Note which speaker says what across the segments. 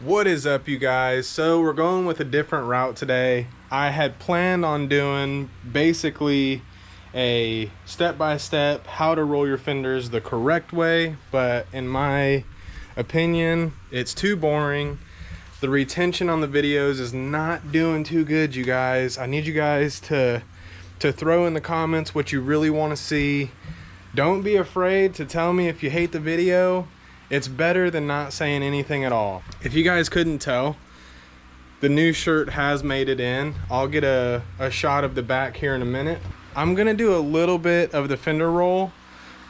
Speaker 1: What is up, you guys? So we're going with a different route today. I had planned on doing basically a step-by-step how to roll your fenders the correct way, but in my opinion, it's too boring. The retention on the videos is not doing too good, you guys. I need you guys to throw in the comments what you really want to see. Don't be afraid to tell me if you hate the video. It's better than not saying anything at all. If you guys couldn't tell, the new shirt has made it in. I'll get a shot of the back here in a minute. I'm gonna do a little bit of the fender roll,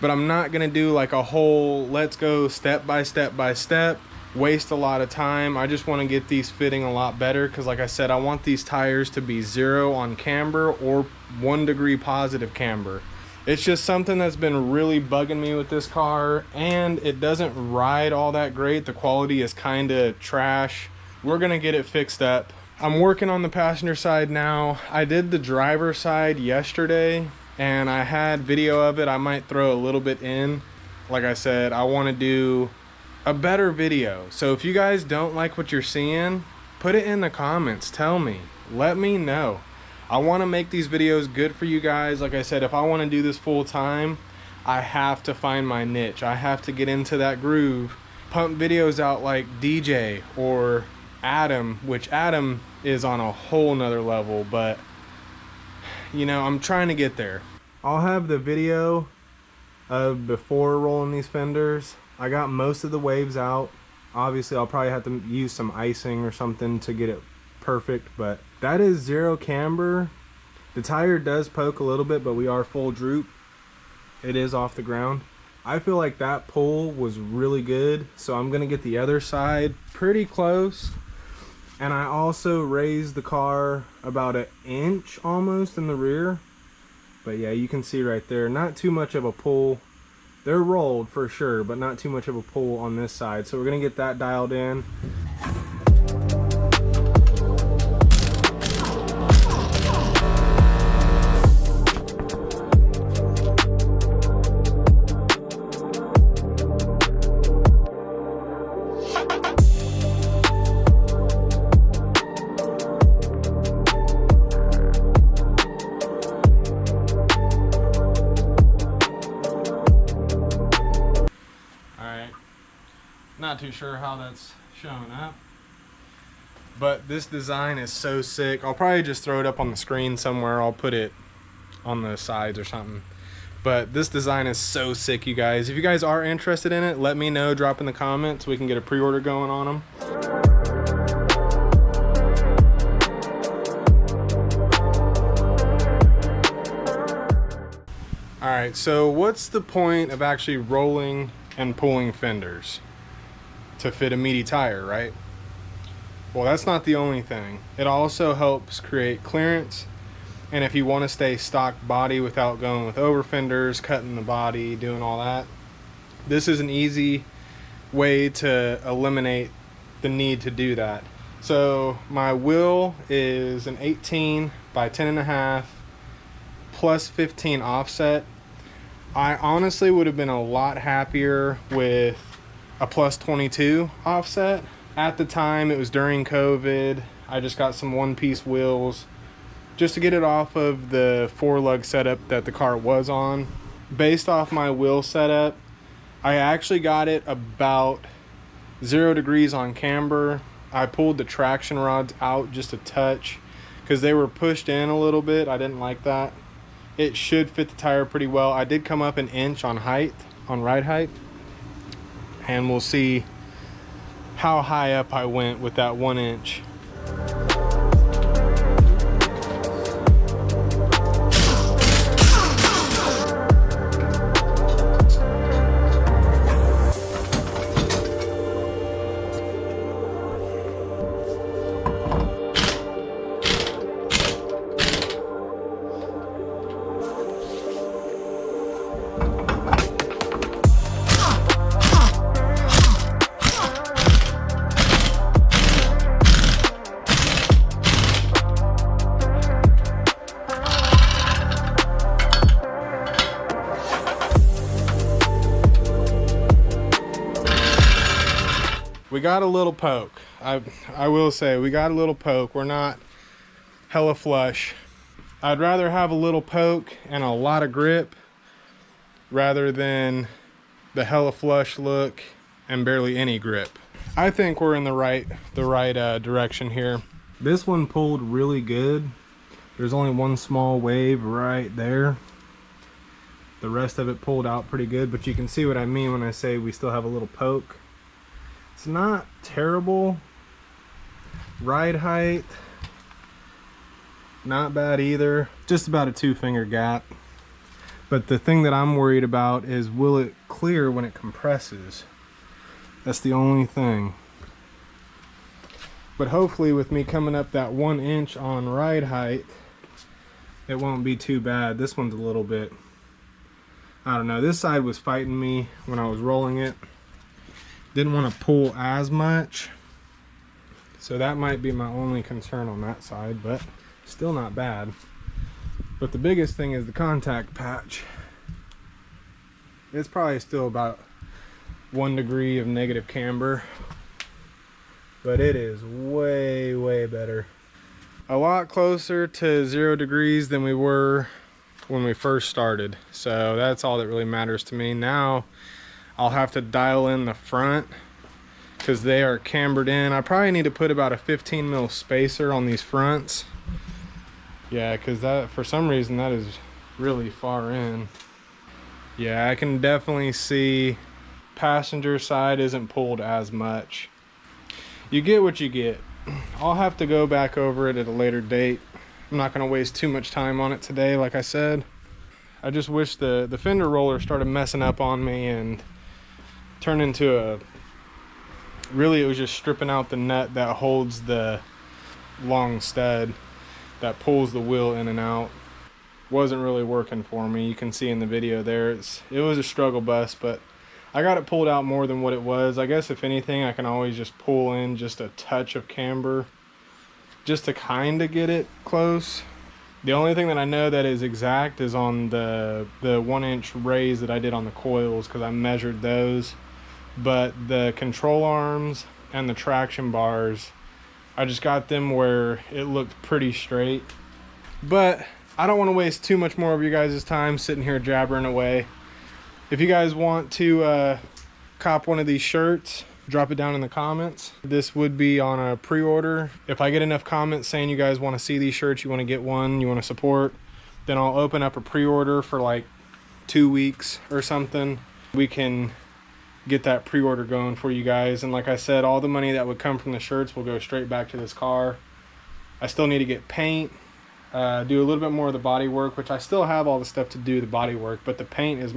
Speaker 1: but I'm not gonna do like a whole let's go step by step by step, waste a lot of time. I just wanna get these fitting a lot better because like I said, I want these tires to be 0 on camber or 1 degree positive camber. It's just something that's been really bugging me with this car, and it doesn't ride all that great. The quality is kind of trash. We're gonna get it fixed up. I'm working on the passenger side now. I did the driver side yesterday and I had video of it. I might throw a little bit in. Like I said, I want to do a better video. So if you guys don't like what you're seeing, put it in the comments. Tell me, let me know. I want to make these videos good for you guys. Like I said, if I want to do this full time, I have to find my niche. I have to get into that groove, pump videos out like DJ or Adam, which Adam is on a whole nother level, but you know, I'm trying to get there. I'll have the video of before rolling these fenders. I got most of the waves out. Obviously, I'll probably have to use some icing or something to get it perfect, but that is 0 camber. The tire does poke a little bit, but we are full droop. It is off the ground. I feel like that pull was really good, so I'm gonna get the other side pretty close. And I also raised the car about 1 inch almost in the rear. But yeah, you can see right there, not too much of a pull. They're rolled for sure, but not too much of a pull on this side. So we're gonna get that dialed in. Not too sure how that's showing up, but this design is so sick. I'll probably just throw it up on the screen somewhere. I'll put it on the sides or something, but this design is so sick, you guys. If you guys are interested in it, let me know. Drop in the comments. We can get a pre-order going on them. All right, so what's the point of actually rolling and pulling fenders? To fit a meaty tire, right? Well, that's not the only thing. It also helps create clearance, and if you want to stay stock body without going with over fenders, cutting the body, doing all that, this is an easy way to eliminate the need to do that. So my wheel is an 18 by 10.5 plus 15 offset. I honestly would have been a lot happier with a plus 22 offset. At the time, it was during COVID. I just got some one-piece wheels just to get it off of the 4-lug setup that the car was on. Based off my wheel setup, I actually got it about 0 degrees on camber. I pulled the traction rods out just a touch because they were pushed in a little bit. I didn't like that. It should fit the tire pretty well. I did come up 1 inch on height, on ride height, and we'll see how high up I went with that 1 inch. got a little poke. I will say we got a little poke. We're not hella flush. I'd rather have a little poke and a lot of grip rather than the hella flush look and barely any grip. I think we're in the right direction here. This one pulled really good. There's only one small wave right there. The rest of it pulled out pretty good, but you can see what I mean when I say we still have a little poke. It's not terrible. Ride height, not bad either. Just about a 2-finger gap. But the thing that I'm worried about is, will it clear when it compresses? That's the only thing. But hopefully with me coming up that 1 inch on ride height, it won't be too bad. This one's a little bit, I don't know, this side was fighting me when I was rolling it. Didn't want to pull as much. So that might be my only concern on that side, but still not bad. But the biggest thing is the contact patch. It's probably still about 1 degree of negative camber, but it is way, way better. A lot closer to 0 degrees than we were when we first started. So that's all that really matters to me. Now I'll have to dial in the front because they are cambered in. I probably need to put about a 15 mil spacer on these fronts. Yeah, because that, for some reason, that is really far in. Yeah, I can definitely see passenger side isn't pulled as much. You get what you get. I'll have to go back over it at a later date. I'm not going to waste too much time on it today, like I said. I just wish the fender roller started messing up on me and turned into a... Really, it was just stripping out the nut that holds the long stud that pulls the wheel in and out. Wasn't really working for me. You can see in the video there, it was a struggle bus, but I got it pulled out more than what it was. I guess if anything, I can always just pull in just a touch of camber just to kind of get it close. The only thing that I know that is exact is on the 1 inch raise that I did on the coils, because I measured those. But the control arms and the traction bars, I just got them where it looked pretty straight. But I don't want to waste too much more of you guys' time sitting here jabbering away. If you guys want to cop one of these shirts, drop it down in the comments. This would be on a pre-order. If I get enough comments saying you guys want to see these shirts, you want to get one, you want to support, then I'll open up a pre-order for like 2 weeks or something. We can get that pre-order going for you guys. And like I said, all the money that would come from the shirts will go straight back to this car. I still need to get paint, do a little bit more of the body work, which I still have all the stuff to do the body work, but the paint is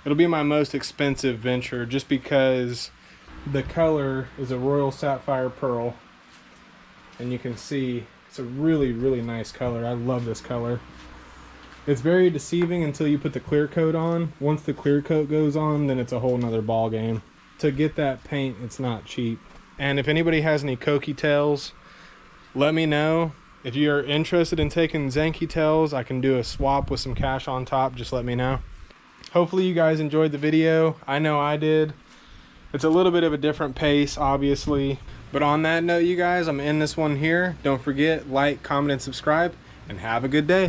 Speaker 1: it'll be my most expensive venture, just because the color is a royal sapphire pearl, and you can see it's a really, really nice color. I love this color. It's very deceiving until you put the clear coat on. Once the clear coat goes on, then it's a whole nother ball game. To get that paint, it's not cheap. And if anybody has any Koki tails, let me know. If you're interested in taking Zenki tails, I can do a swap with some cash on top. Just let me know. Hopefully you guys enjoyed the video. I know I did. It's a little bit of a different pace, obviously. But on that note, you guys, I'm in this one here. Don't forget, like, comment, and subscribe, and have a good day.